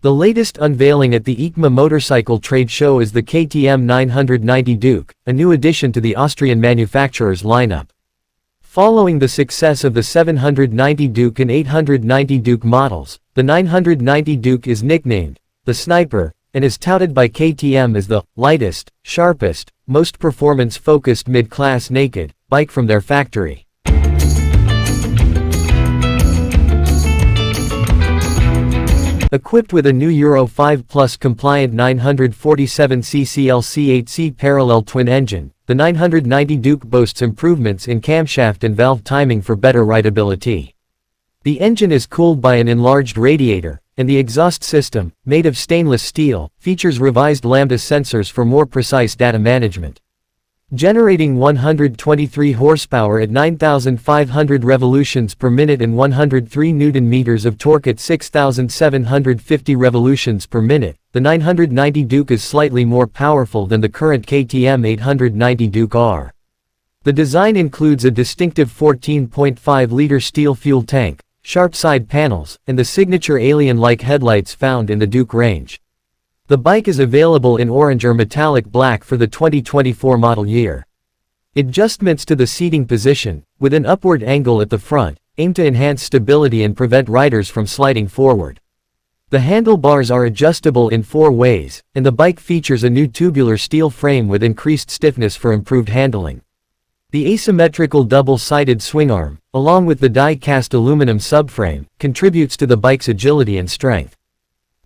The latest unveiling at the EICMA motorcycle trade show is the KTM 990 Duke, a new addition to the Austrian manufacturer's lineup. Following the success of the 790 Duke and 890 Duke models, the 990 Duke is nicknamed the Sniper, and is touted by KTM as the lightest, sharpest, most performance-focused mid-class naked bike from their factory. Equipped with a new Euro 5 Plus compliant 947cc LC8C parallel twin engine, the 990 Duke boasts improvements in camshaft and valve timing for better rideability. The engine is cooled by an enlarged radiator, and the exhaust system, made of stainless steel, features revised lambda sensors for more precise data management. Generating 123 horsepower at 9,500 revolutions per minute and 103 Nm of torque at 6,750 revolutions per minute, the 990 Duke is slightly more powerful than the current KTM 890 Duke R. The design includes a distinctive 14.5-liter steel fuel tank, sharp side panels, and the signature alien-like headlights found in the Duke range. The bike is available in orange or metallic black for the 2024 model year. Adjustments to the seating position, with an upward angle at the front, aim to enhance stability and prevent riders from sliding forward. The handlebars are adjustable in 4 ways, and the bike features a new tubular steel frame with increased stiffness for improved handling. The asymmetrical double-sided swingarm, along with the die-cast aluminum subframe, contributes to the bike's agility and strength.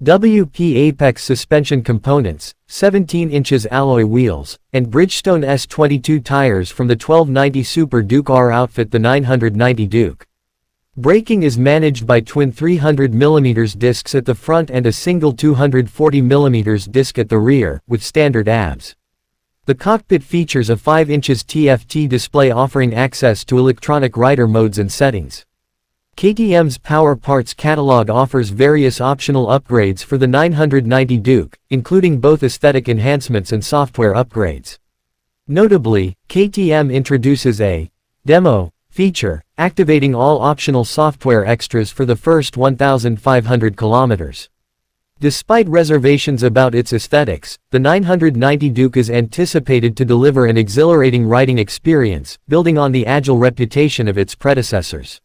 WP Apex suspension components, 17 inches alloy wheels, and Bridgestone S22 tires from the 1290 Super Duke R outfit the 990 Duke. Braking is managed by twin 300mm discs at the front and a single 240mm disc at the rear, with standard ABS. The cockpit features a 5 inches TFT display offering access to electronic rider modes and settings. KTM's Power Parts catalog offers various optional upgrades for the 990 Duke, including both aesthetic enhancements and software upgrades. Notably, KTM introduces a demo feature, activating all optional software extras for the first 1,500 kilometers. Despite reservations about its aesthetics, the 990 Duke is anticipated to deliver an exhilarating riding experience, building on the agile reputation of its predecessors.